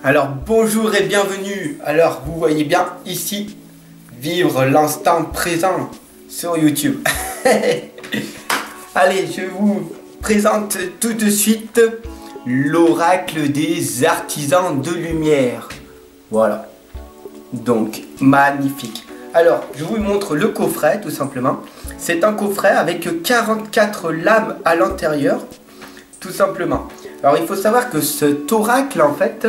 Alors bonjour et bienvenue. Alors vous voyez bien ici, vivre l'instant présent sur YouTube. Allez, je vous présente tout de suite l'oracle des artisans de lumière. Voilà. Donc magnifique. Alors je vous montre le coffret tout simplement. C'est un coffret avec 44 lames à l'intérieur. Tout simplement. Alors il faut savoir que cet oracle en fait,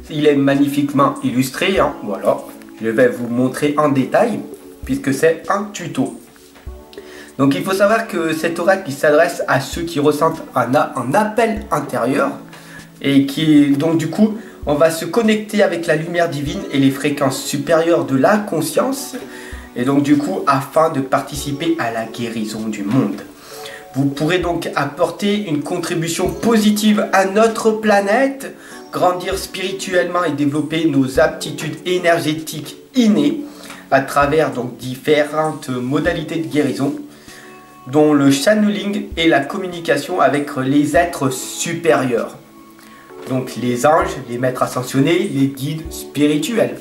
il est magnifiquement illustré, hein, voilà. Je vais vous montrer en détail, puisque c'est un tuto. Donc il faut savoir que cet oracle il s'adresse à ceux qui ressentent un appel intérieur, et qui, donc du coup, on va se connecter avec la lumière divine et les fréquences supérieures de la conscience, et donc du coup, afin de participer à la guérison du monde. Vous pourrez donc apporter une contribution positive à notre planète, grandir spirituellement et développer nos aptitudes énergétiques innées à travers donc différentes modalités de guérison, dont le channeling et la communication avec les êtres supérieurs. Donc les anges, les maîtres ascensionnés, les guides spirituels.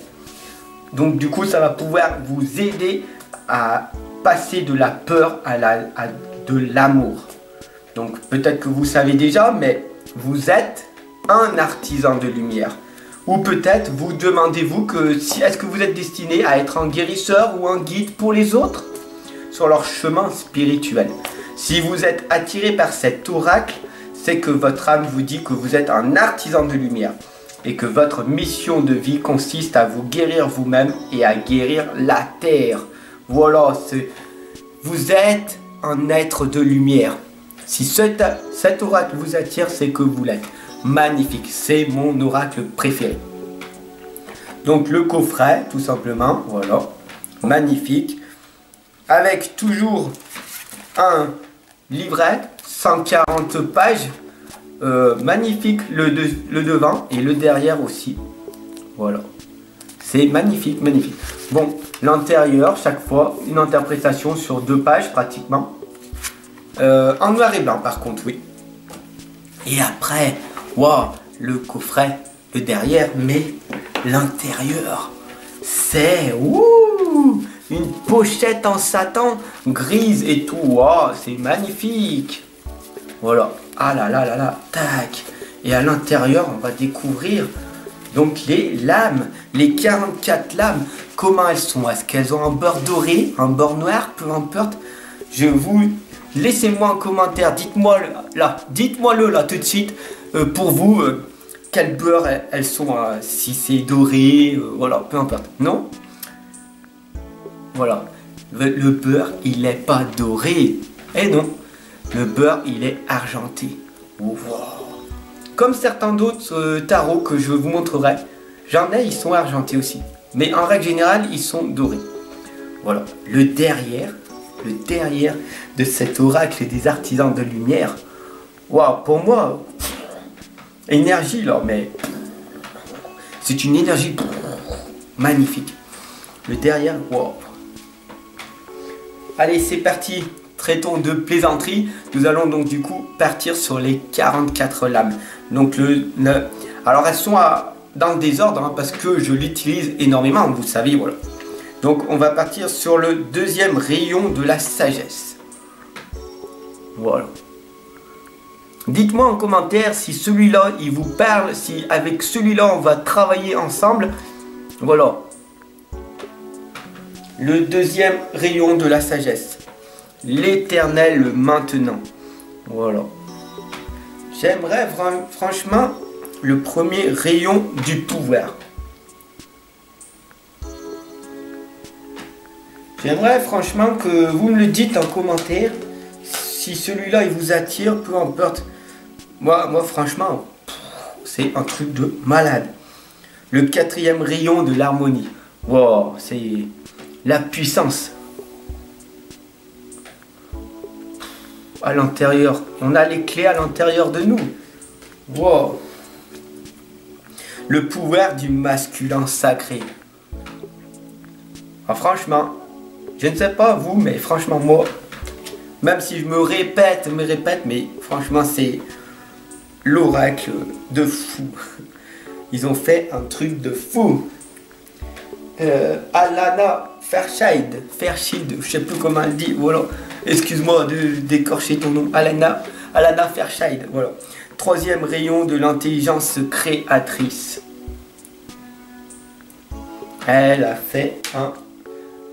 Donc du coup, ça va pouvoir vous aider à passer de la peur à de l'amour. Donc peut-être que vous savez déjà, mais vous êtes un artisan de lumière. Ou peut-être vous demandez-vous que est-ce que vous êtes destiné à être un guérisseur ou un guide pour les autres sur leur chemin spirituel. Si vous êtes attiré par cet oracle, c'est que votre âme vous dit que vous êtes un artisan de lumière et que votre mission de vie consiste à vous guérir vous-même et à guérir la terre. Voilà, vous êtes un être de lumière. Si cet oracle vous attire, c'est que vous l'êtes. Magnifique, c'est mon oracle préféré. Donc le coffret, tout simplement, voilà, magnifique, avec toujours un livret, 140 pages, magnifique le devant et le derrière aussi, voilà, c'est magnifique, magnifique. Bon, l'intérieur, chaque fois, une interprétation sur 2 pages pratiquement, en noir et blanc par contre, oui. Et après, waouh, le coffret, le derrière, mais l'intérieur, c'est une pochette en satin grise et tout, waouh, c'est magnifique. Voilà, ah là là là là, tac. Et à l'intérieur, on va découvrir donc les lames, les 44 lames. Comment elles sont? Est-ce qu'elles ont un bord doré, un bord noir? Peu importe. Laissez-moi en commentaire, dites-moi le là tout de suite, pour vous, quel beurre elles sont, si c'est doré, voilà, peu importe. Non? Voilà, le beurre, il n'est pas doré. Et non, le beurre, il est argenté. Wow. Comme certains d'autres tarots que je vous montrerai, j'en ai, ils sont argentés aussi. Mais en règle générale, ils sont dorés. Voilà, le derrière de cet oracle des artisans de lumière. Waouh, pour moi, énergie là, mais c'est une énergie magnifique. Le derrière, waouh. Allez, c'est parti. Traitons de plaisanterie. Nous allons donc du coup partir sur les 44 lames. Donc alors elles sont dans le désordre, hein, parce que je l'utilise énormément, vous savez, voilà. Donc on va partir sur le deuxième rayon de la sagesse. Voilà. Dites-moi en commentaire si celui-là il vous parle, si avec celui-là on va travailler ensemble. Voilà. Le deuxième rayon de la sagesse. L'éternel maintenant. Voilà. J'aimerais franchement le premier rayon du pouvoir. J'aimerais franchement que vous me le dites en commentaire. Si celui-là il vous attire, peu importe. Moi franchement, c'est un truc de malade. Le quatrième rayon de l'harmonie. Wow, c'est la puissance. À l'intérieur, on a les clés à l'intérieur de nous. Wow. Le pouvoir du masculin sacré. Ah, franchement, je ne sais pas vous, mais franchement moi, même si je me répète, mais franchement c'est l'oracle de fou. Ils ont fait un truc de fou. Alana Fairchild, je sais plus comment elle dit, voilà. Excuse-moi d'écorcher ton nom. Alana Fairchild, voilà. 3e rayon de l'intelligence créatrice. Elle a fait un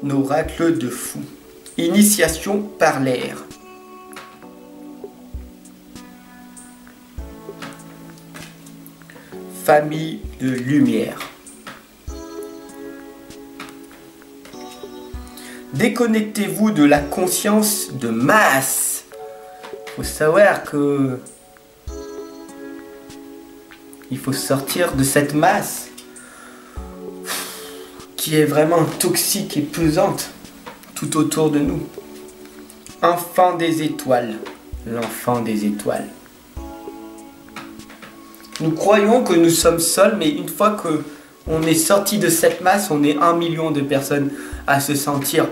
oracle de fou. Initiation par l'air. Famille de lumière. Déconnectez-vous de la conscience de masse. Faut savoir que il faut sortir de cette masse qui est vraiment toxique et pesante tout autour de nous. Enfant des étoiles. L'enfant des étoiles. Nous croyons que nous sommes seuls, mais une fois que on est sorti de cette masse, on est 1 million de personnes à se sentir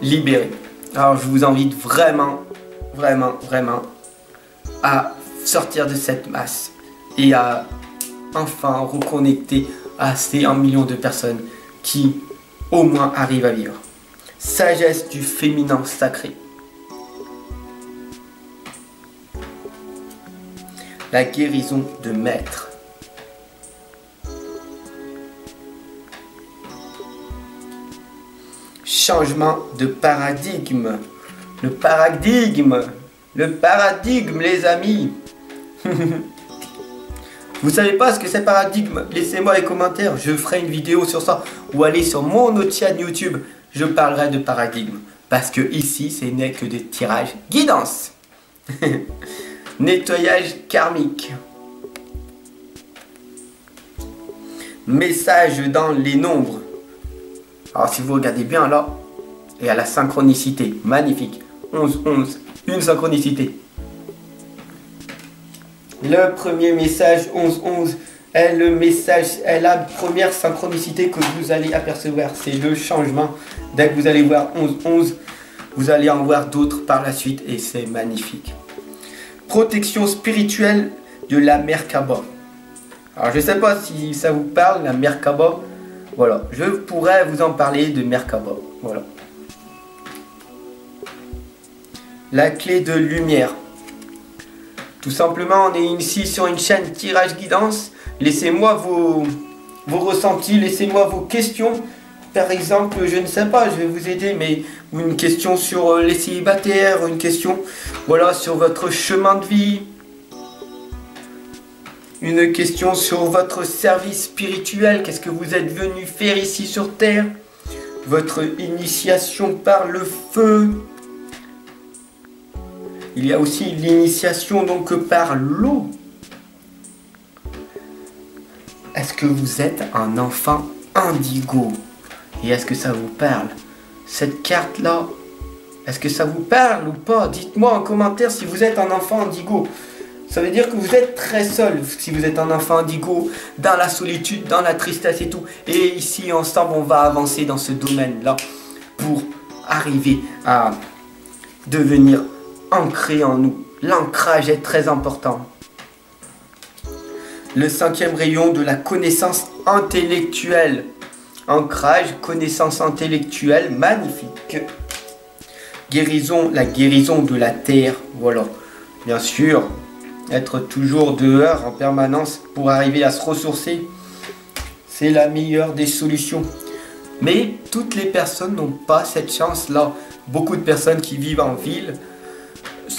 libérés. Alors je vous invite vraiment à sortir de cette masse et à enfin reconnecter à ces 1 million de personnes qui au moins arrivent à vivre. Sagesse du féminin sacré. La guérison de maître. Changement de paradigme. Le paradigme, les amis. Vous savez pas ce que c'est paradigme? Laissez-moi les commentaires, je ferai une vidéo sur ça. Ou allez sur mon autre chaîne YouTube, je parlerai de paradigme. Parce que ici, ce n'est que des tirages guidance. Nettoyage karmique. Message dans les nombres. Alors si vous regardez bien là, il y a la synchronicité. Magnifique. 11-11. Une synchronicité. Le premier message 11-11 est le message, est la première synchronicité que vous allez apercevoir. C'est le changement. Dès que vous allez voir 11-11, vous allez en voir d'autres par la suite et c'est magnifique. Protection spirituelle de la Merkaba. Alors je ne sais pas si ça vous parle, la Merkaba. Voilà, je pourrais vous en parler de Merkaba. Voilà. La clé de lumière. Tout simplement, on est ici sur une chaîne tirage guidance. Laissez-moi vos ressentis, laissez-moi vos questions. Par exemple, je ne sais pas, je vais vous aider, mais une question sur les célibataires, une question voilà, sur votre chemin de vie. Une question sur votre service spirituel, qu'est-ce que vous êtes venu faire ici sur Terre? Votre initiation par le feu. Il y a aussi l'initiation donc par l'eau. Est-ce que vous êtes un enfant indigo? Et est-ce que ça vous parle? Cette carte-là, est-ce que ça vous parle ou pas? Dites-moi en commentaire si vous êtes un enfant indigo. Ça veut dire que vous êtes très seul si vous êtes un enfant indigo, dans la solitude, dans la tristesse et tout. Et ici, ensemble, on va avancer dans ce domaine-là pour arriver à devenir ancré en nous. L'ancrage est très important. Le 5e rayon de la connaissance intellectuelle. Ancrage, connaissance intellectuelle, magnifique. Guérison, la guérison de la terre. Voilà. Bien sûr, être toujours dehors en permanence pour arriver à se ressourcer, c'est la meilleure des solutions. Mais toutes les personnes n'ont pas cette chance-là. Beaucoup de personnes qui vivent en ville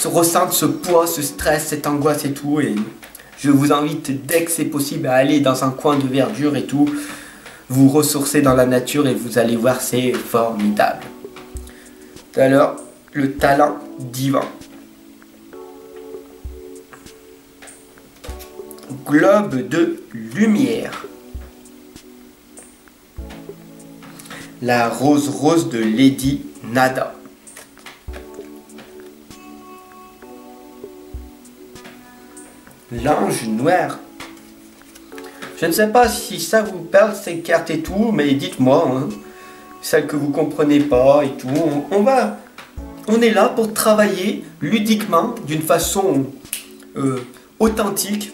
ressentent ce poids, ce stress, cette angoisse et tout. Et je vous invite dès que c'est possible à aller dans un coin de verdure et tout, vous ressourcer dans la nature et vous allez voir, c'est formidable. Tout à l'heure, le talent divin. Globe de lumière. La rose de Lady Nada. L'ange noir. Je ne sais pas si ça vous parle ces cartes et tout, mais dites-moi, hein, celles que vous comprenez pas et tout. On est là pour travailler ludiquement, d'une façon authentique.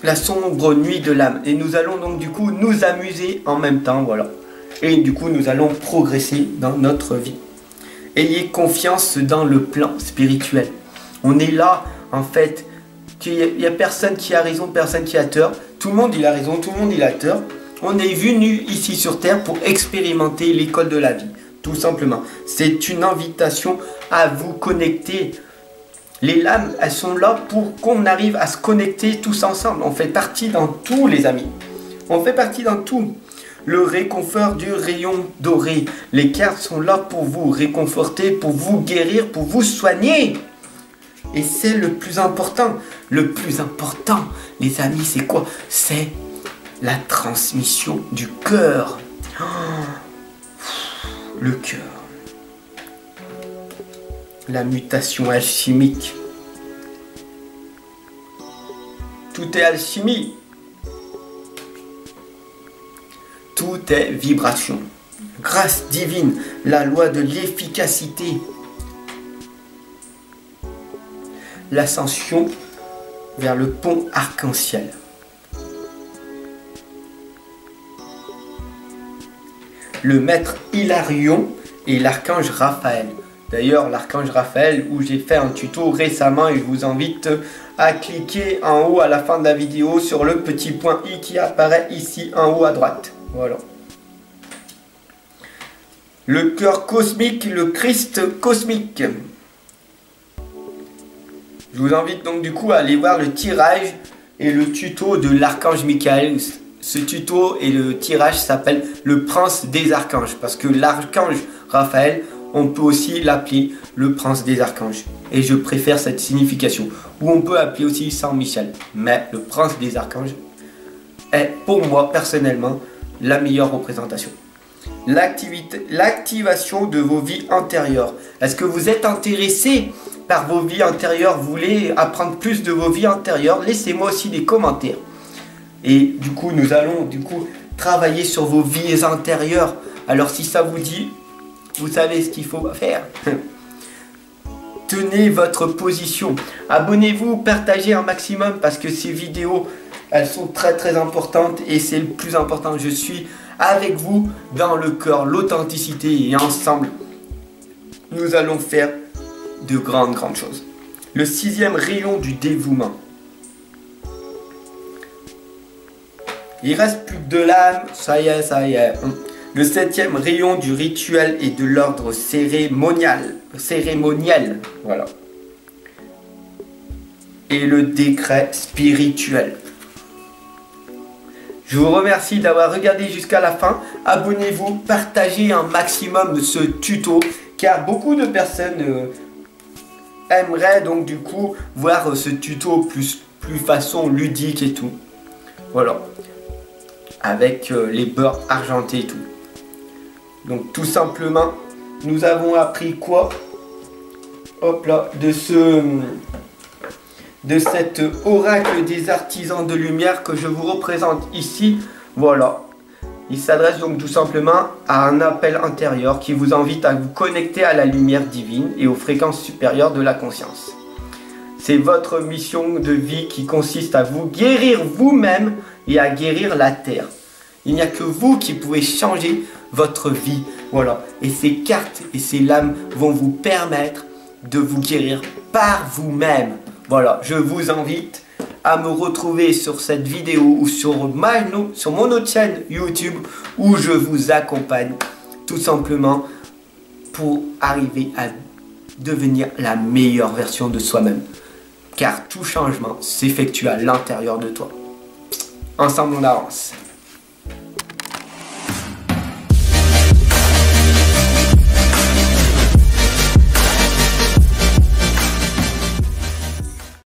la sombre nuit de l'âme. Et nous allons donc du coup nous amuser en même temps, voilà. Et du coup nous allons progresser dans notre vie. Ayez confiance dans le plan spirituel. On est là, en fait, il n'y a personne qui a raison, personne qui a tort. Tout le monde il a raison, tout le monde il a tort. On est venu ici sur Terre pour expérimenter l'école de la vie, tout simplement. C'est une invitation à vous connecter. Les lames, elles sont là pour qu'on arrive à se connecter tous ensemble. On fait partie dans tout, les amis. On fait partie dans tout. Le réconfort du rayon doré. Les cartes sont là pour vous réconforter, pour vous guérir, pour vous soigner. Et c'est le plus important. Le plus important, les amis, c'est quoi? C'est la transmission du cœur. Oh, le cœur. La mutation alchimique. Tout est alchimie. Tout est vibration. Grâce divine, la loi de l'efficacité. L'ascension vers le pont arc-en-ciel. Le maître Hilarion et l'archange Raphaël. D'ailleurs, l'archange Raphaël, où j'ai fait un tuto récemment et je vous invite à cliquer en haut à la fin de la vidéo sur le petit point I qui apparaît ici en haut à droite. Voilà. Le cœur cosmique, le Christ cosmique. Je vous invite donc du coup à aller voir le tirage et le tuto de l'archange Michael. Ce tuto et le tirage s'appelle le prince des archanges. Parce que l'archange Raphaël, on peut aussi l'appeler le prince des archanges. Et je préfère cette signification. Ou on peut appeler aussi Saint Michel. Mais le prince des archanges est pour moi personnellement la meilleure représentation. L'activation de vos vies antérieures. Est-ce que vous êtes intéressé par vos vies antérieures? Vous voulez apprendre plus de vos vies antérieures? Laissez-moi aussi des commentaires. Et du coup, nous allons travailler sur vos vies antérieures. Alors si ça vous dit, vous savez ce qu'il faut faire. Tenez votre position. Abonnez-vous, partagez un maximum parce que ces vidéos, elles sont très très importantes et c'est le plus important. Je suis avec vous dans le cœur, l'authenticité et ensemble, nous allons faire de grandes choses. Le 6e rayon du dévouement. Il reste plus que de l'âme, ça y est, ça y est. Le 7e rayon du rituel et de l'ordre cérémonial. Voilà. Et le décret spirituel. Je vous remercie d'avoir regardé jusqu'à la fin. Abonnez-vous, partagez un maximum ce tuto, car beaucoup de personnes aimeraient donc du coup voir ce tuto plus façon ludique et tout. Voilà. Avec les beurres argentés et tout. Donc tout simplement, nous avons appris quoi? Hop là, de cet oracle des artisans de lumière que je vous représente ici. Voilà. Il s'adresse donc tout simplement à un appel intérieur qui vous invite à vous connecter à la lumière divine et aux fréquences supérieures de la conscience. C'est votre mission de vie qui consiste à vous guérir vous-même et à guérir la terre. Il n'y a que vous qui pouvez changer votre vie. Voilà. Et ces cartes et ces lames vont vous permettre de vous guérir par vous-même. Voilà. Je vous invite à me retrouver sur cette vidéo ou sur mon autre chaîne YouTube où je vous accompagne tout simplement pour arriver à devenir la meilleure version de soi-même. Car tout changement s'effectue à l'intérieur de toi. Ensemble on avance.